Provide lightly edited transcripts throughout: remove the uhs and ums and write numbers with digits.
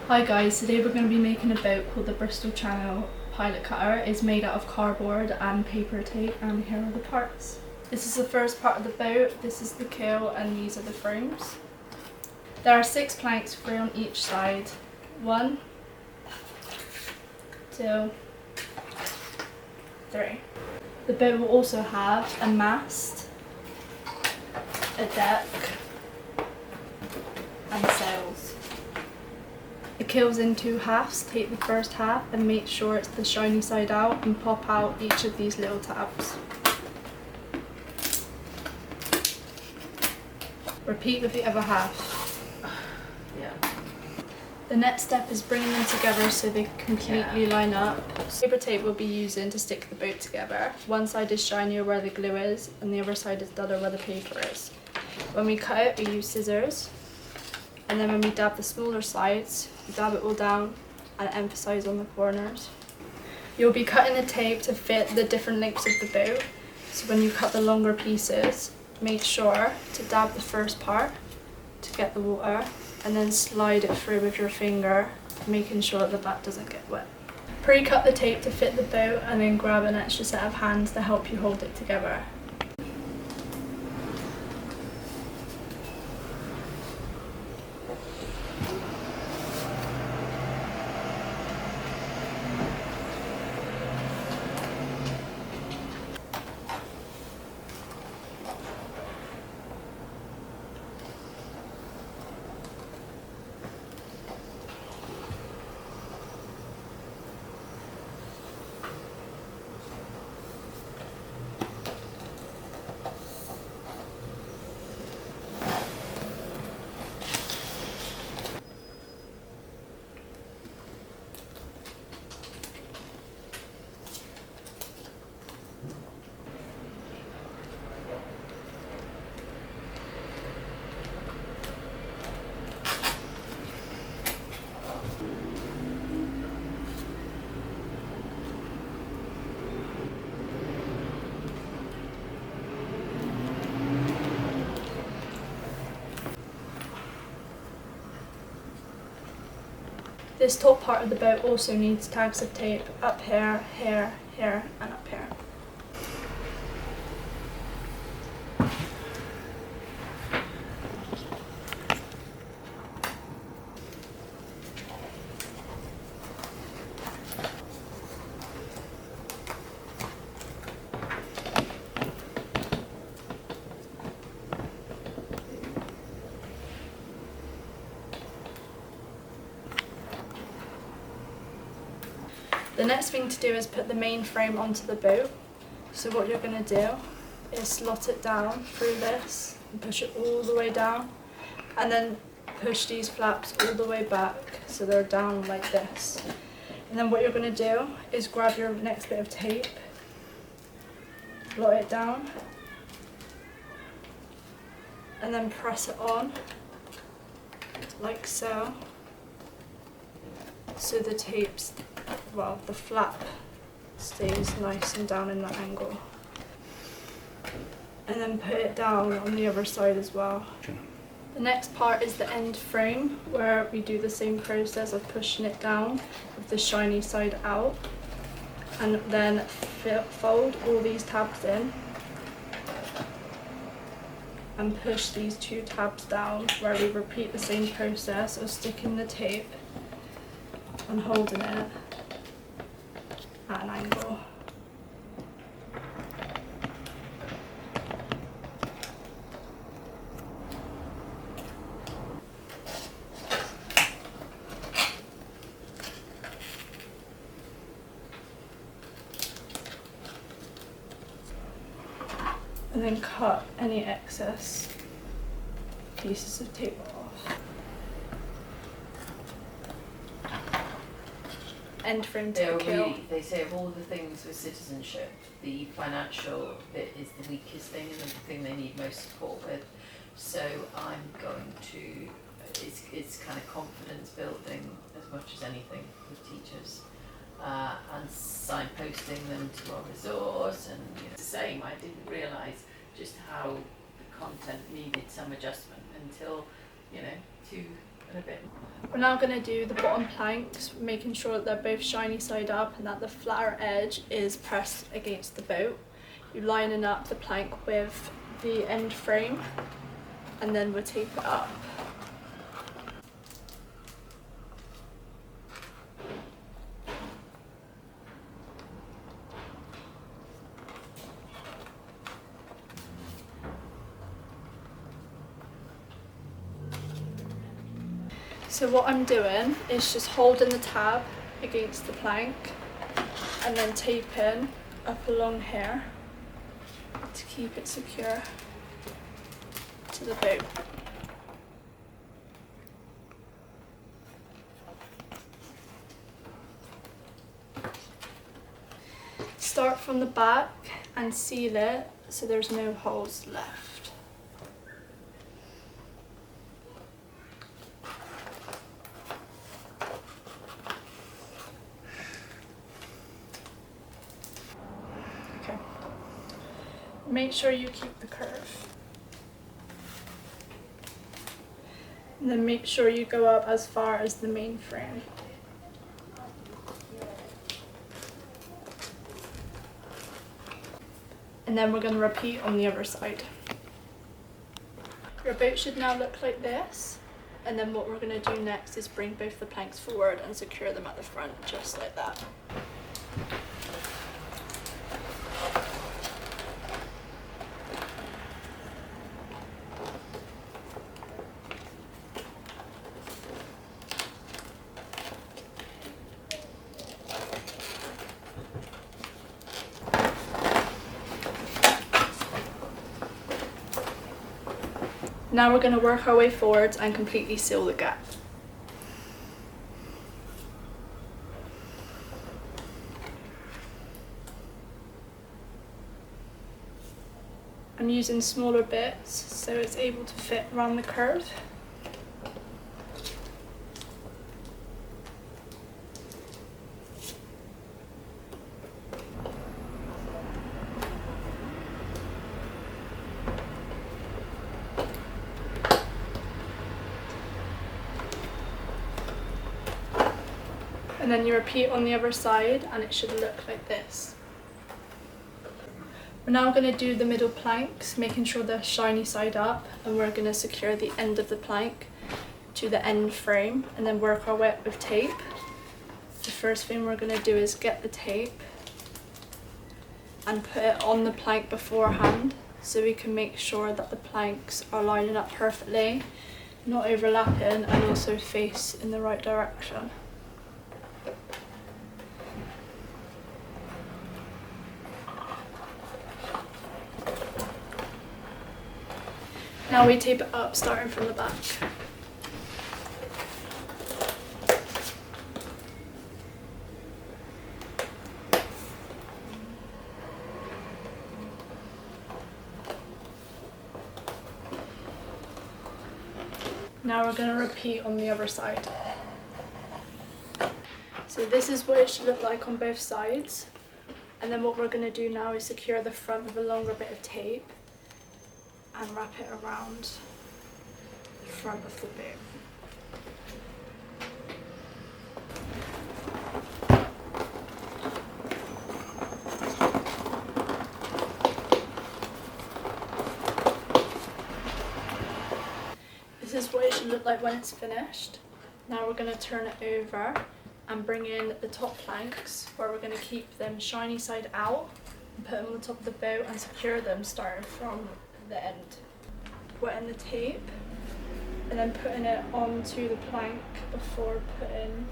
Hi guys, today we're going to be making a boat called the Bristol Channel Pilot Cutter. It's made out of cardboard and paper tape, and here are the parts. This is the first part of the boat, this is the keel, and these are the frames. There are 6 planks, 3 on each side. 1, 2, 3. The boat will also have a mast, a deck, and sails. The keel's in 2 halves. Take the first half and make sure it's the shiny side out and pop out each of these little tabs. Repeat with the other half. Yeah. The next step is bringing them together so they completely line up. Paper tape we'll be using to stick the boat together. One side is shinier where the glue is and the other side is duller where the paper is. When we cut it, we use scissors. And then when we dab the smaller sides, we dab it all down and emphasise on the corners. You'll be cutting the tape to fit the different lengths of the boat. So when you cut the longer pieces, make sure to dab the first part to get the water and then slide it through with your finger, making sure that the back doesn't get wet. Pre-cut the tape to fit the boat and then grab an extra set of hands to help you hold it together. This top part of the boat also needs tags of tape up here, here, here, and up here. The next thing to do is put the main frame onto the boat. So what you're going to do is slot it down through this and push it all the way down, and then push these flaps all the way back so they're down like this. And then what you're going to do is grab your next bit of tape, blot it down, and then press it on like so. So the tape's, well, the flap stays nice and down in that angle. And then put it down on the other side as well. The next part is the end frame, where we do the same process of pushing it down with the shiny side out, and then fold all these tabs in and push these 2 tabs down, where we repeat the same process of sticking the tape and holding it at an angle. And then cut any excess pieces of tape off. End frame to the keel. They say of all the things with citizenship, the financial bit is the weakest thing and the thing they need most support with. So I'm going to, it's kind of confidence building as much as anything with teachers. And signposting them to our resource, and the same, I didn't realise just how the content needed some adjustment until, 2 a bit. We're now going to do the bottom planks, making sure that they're both shiny side up and that the flatter edge is pressed against the boat. You're lining up the plank with the end frame and then we'll tape it up. So what I'm doing is just holding the tab against the plank and then taping up along here to keep it secure to the boat. Start from the back and seal it so there's no holes left. Make sure you keep the curve. And then make sure you go up as far as the main frame. And then we're going to repeat on the other side. Your boat should now look like this. And then what we're going to do next is bring both the planks forward and secure them at the front, just like that. Now we're going to work our way forwards and completely seal the gap. I'm using smaller bits so it's able to fit around the curve. And then you repeat on the other side and it should look like this. We're now going to do the middle planks, making sure they're shiny side up, and we're going to secure the end of the plank to the end frame and then work our way up with tape. The first thing we're going to do is get the tape and put it on the plank beforehand so we can make sure that the planks are lining up perfectly, not overlapping, and also face in the right direction. Now we tape it up, starting from the back. Now we're going to repeat on the other side. So this is what it should look like on both sides. And then what we're going to do now is secure the front with a longer bit of tape and wrap it around the front of the boat. This is what it should look like when it's finished. Now we're going to turn it over and bring in the top planks, where we're going to keep them shiny side out and put them on the top of the boat and secure them starting from the end. Wetting the tape and then putting it onto the plank before putting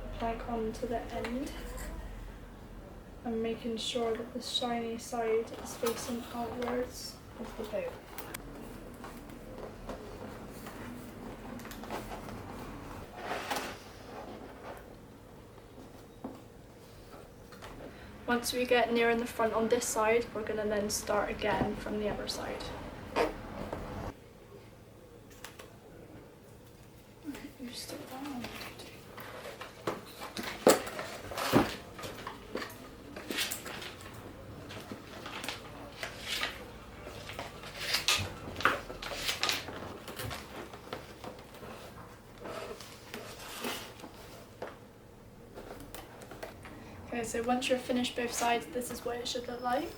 the plank onto the end, and making sure that the shiny side is facing outwards of the boat. Once we get near in the front on this side, we're going to then start again from the other side. You're still down. Okay, so once you're finished both sides, this is what it should look like.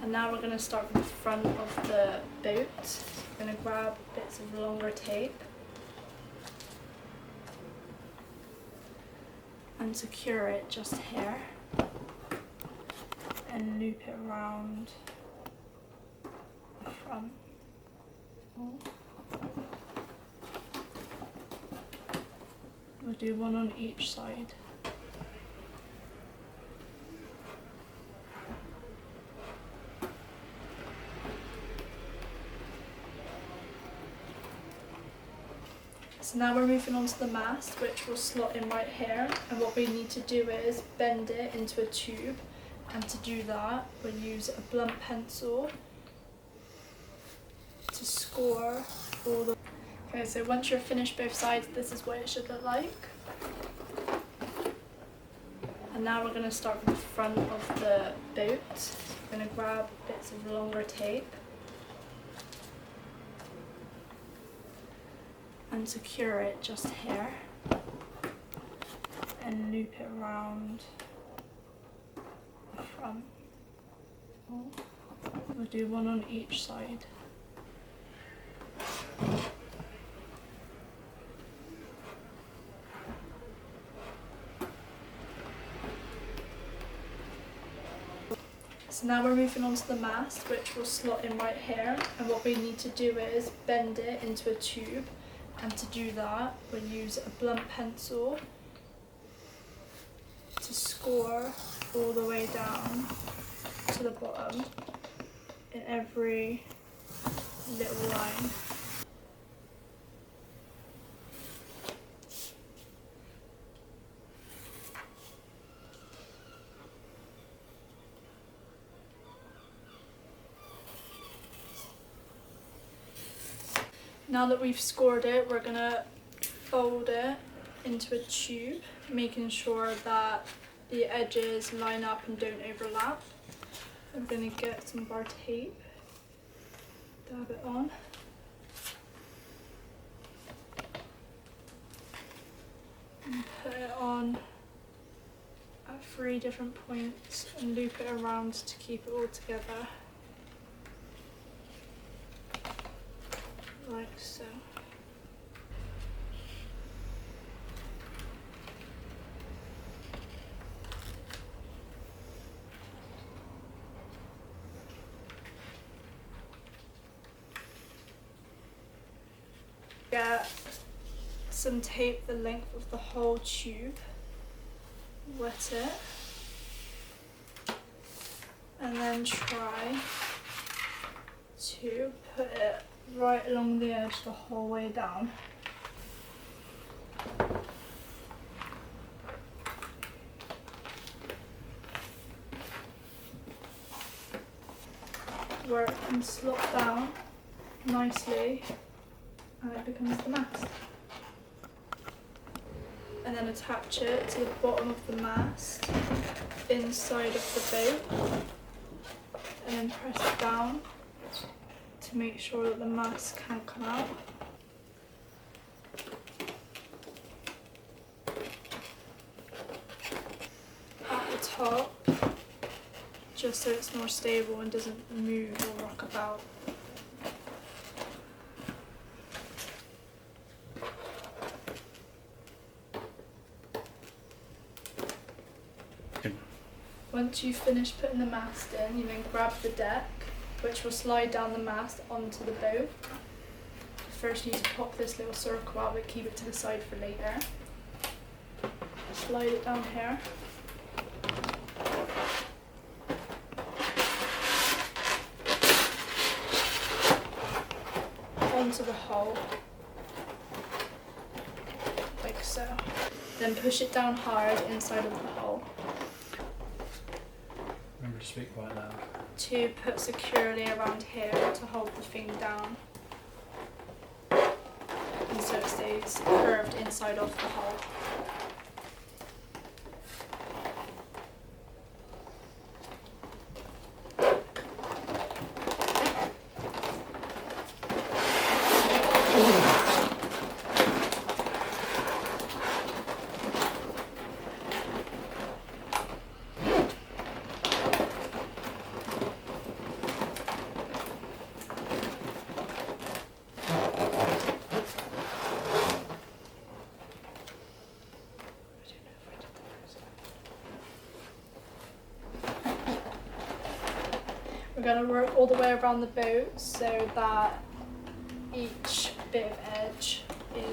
And now we're going to start with the front of the boat. We're going to grab bits of longer tape and secure it just here and loop it around the front. We'll do one on each side. So now we're moving on to the mast, which will slot in right here, and what we need to do is bend it into a tube, and to do that we'll use a blunt pencil to score all the... Okay, so once you're finished both sides, this is what it should look like. And now we're going to start with the front of the boat. We're going to grab bits of longer tape and secure it just here and loop it around the front. We'll do one on each side. So now we're moving on to the mast, which will slot in right here, and what we need to do is bend it into a tube, and to do that we'll use a blunt pencil to score all the way down to the bottom in every little line. Now that we've scored it, we're gonna fold it into a tube, making sure that the edges line up and don't overlap. I'm gonna get some of our tape, dab it on. And put it on at 3 different points and loop it around to keep it all together. Like so. Get some tape the length of the whole tube, wet it, and then try to put it right along the edge the whole way down. Where it can slot down nicely and it becomes the mast. And then attach it to the bottom of the mast inside of the boat and then press it down to make sure that the mast can't come out. At the top, just so it's more stable and doesn't move or rock about. Once you've finished putting the mast in, you then grab the deck, which will slide down the mast onto the boat. First you need to pop this little circle out, but keep it to the side for later. Slide it down here. Onto the hull, like so. Then push it down hard inside of the hull. Remember to speak quite loud. To put securely around here to hold the thing down. And so it stays curved inside of the hull. We're going to work all the way around the boat so that each bit of edge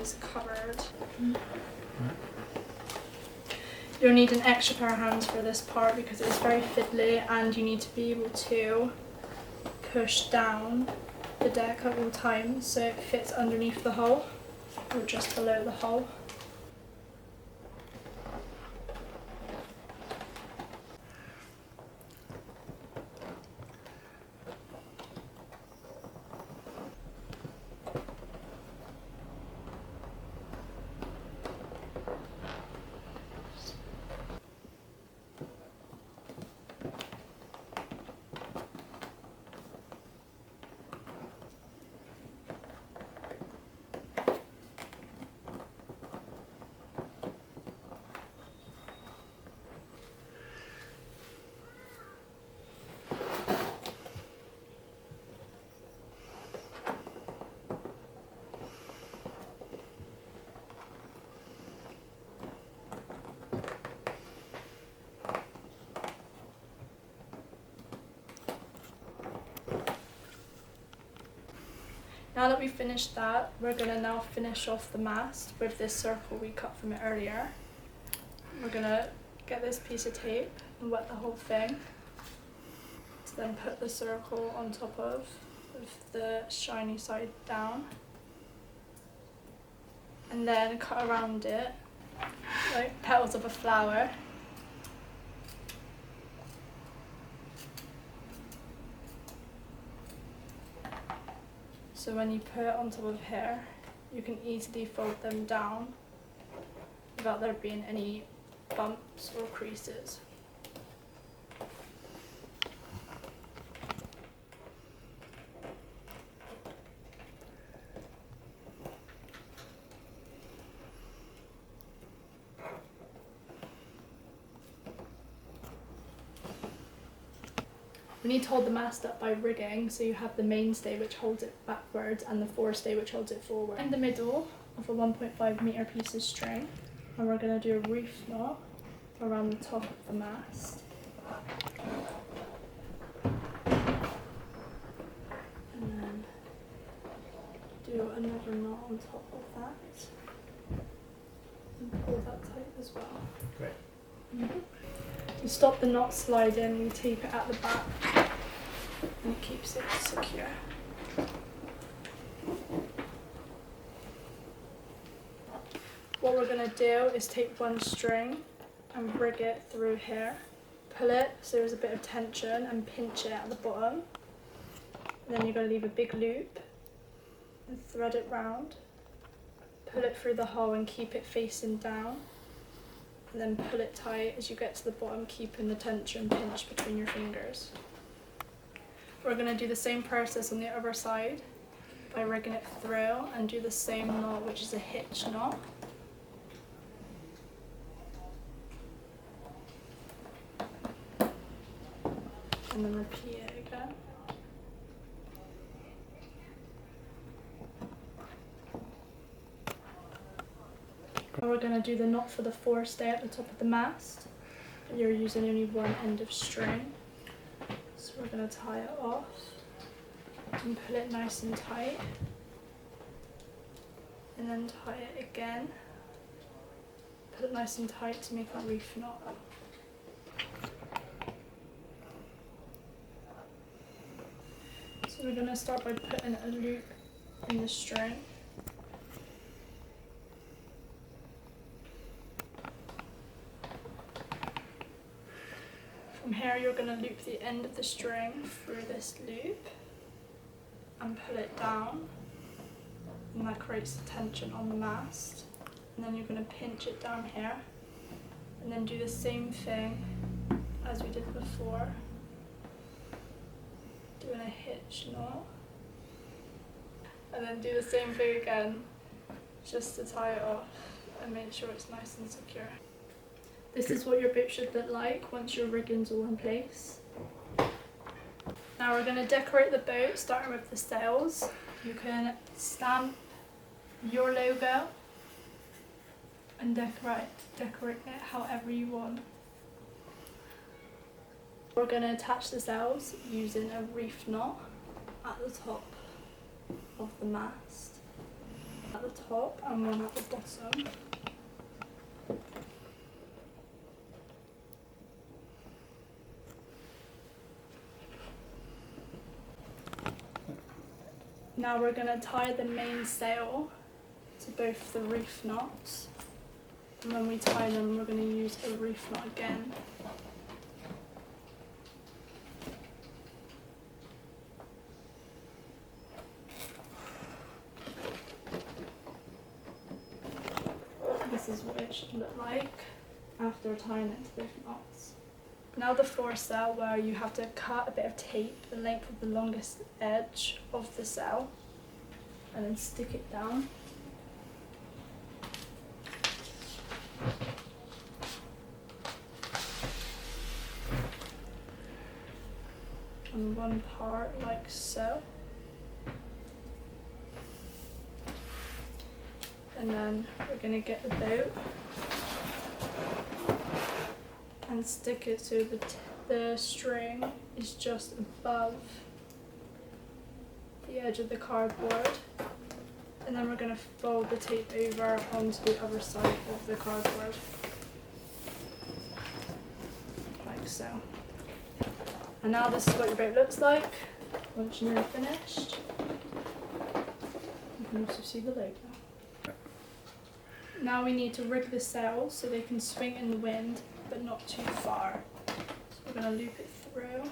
is covered. You'll need an extra pair of hands for this part because it's very fiddly, and you need to be able to push down the deck at all times so it fits underneath the hull or just below the hull. Now that we've finished that, we're going to now finish off the mast with this circle we cut from it earlier. We're going to get this piece of tape and wet the whole thing, to then put the circle on top of with the shiny side down, and then cut around it like petals of a flower. So when you put it on top of here, you can easily fold them down without there being any bumps or creases. We need to hold the mast up by rigging, so you have the mainstay which holds it backwards and the forestay which holds it forward. In the middle of a 1.5 metre piece of string, and we're going to do a reef knot around the top of the mast. And then do another knot on top of that. And pull that tight as well. Great. Mm-hmm. You stop the knot sliding, you tape it at the back, and it keeps it secure. What we're going to do is take one string and rig it through here. Pull it so there's a bit of tension and pinch it at the bottom. And then you're going to leave a big loop and thread it round. Pull it through the hole and keep it facing down. And then pull it tight as you get to the bottom, keeping the tension pinched between your fingers. We're going to do the same process on the other side by rigging it through and do the same knot, which is a hitch knot. And then repeat it again. And we're going to do the knot for the forestay at the top of the mast, but you're using only one end of string. So we're going to tie it off and pull it nice and tight, and then tie it again. Pull it nice and tight to make a reef knot. So we're going to start by putting a loop in the string. From here you're going to loop the end of the string through this loop and pull it down, and that creates the tension on the mast. And then you're going to pinch it down here and then do the same thing as we did before, doing a hitch knot, and then do the same thing again just to tie it off and make sure it's nice and secure. This is what your boat should look like once your rigging's all in place. Now we're going to decorate the boat, starting with the sails. You can stamp your logo and decorate it however you want. We're going to attach the sails using a reef knot at the top of the mast. At the top and one at the bottom. Now we're going to tie the main sail to both the reef knots, and when we tie them we're going to use a reef knot again. This is what it should look like after tying it to both knots. Now the foresail, where you have to cut a bit of tape the length of the longest edge of the sail and then stick it down. On one part like so. And then we're going to get the boat and stick it so the string is just above the edge of the cardboard, and then we're going to fold the tape over onto the other side of the cardboard like so. And now this is what your boat looks like once you're nearly finished. You can also see the logo. Now we need to rig the sails so they can swing in the wind but not too far. So we're going to loop it through.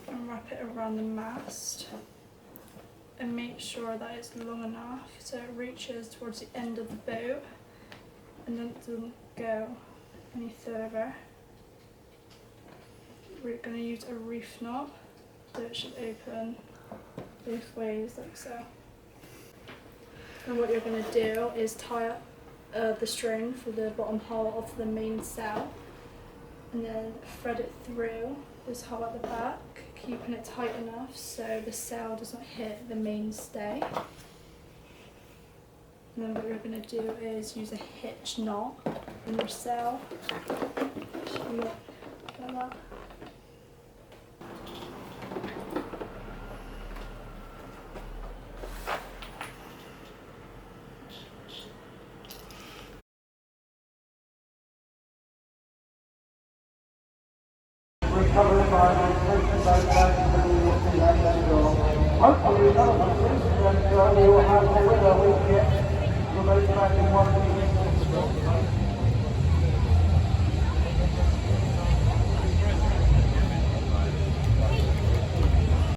And wrap it around the mast. And make sure that it's long enough so it reaches towards the end of the boat and then it doesn't go any further. We're going to use a reef knot so it should open both ways like so. And what you're going to do is tie up the string for the bottom hole of the main sail and then thread it through this hole at the back, keeping it tight enough so the sail doesn't hit the mainstay. And then what you're going to do is use a hitch knot in your sail. Should look like that. Recovered by my station by back to the walking that door. Hopefully none of us and we will have a winner we get. We'll make back in 1 week.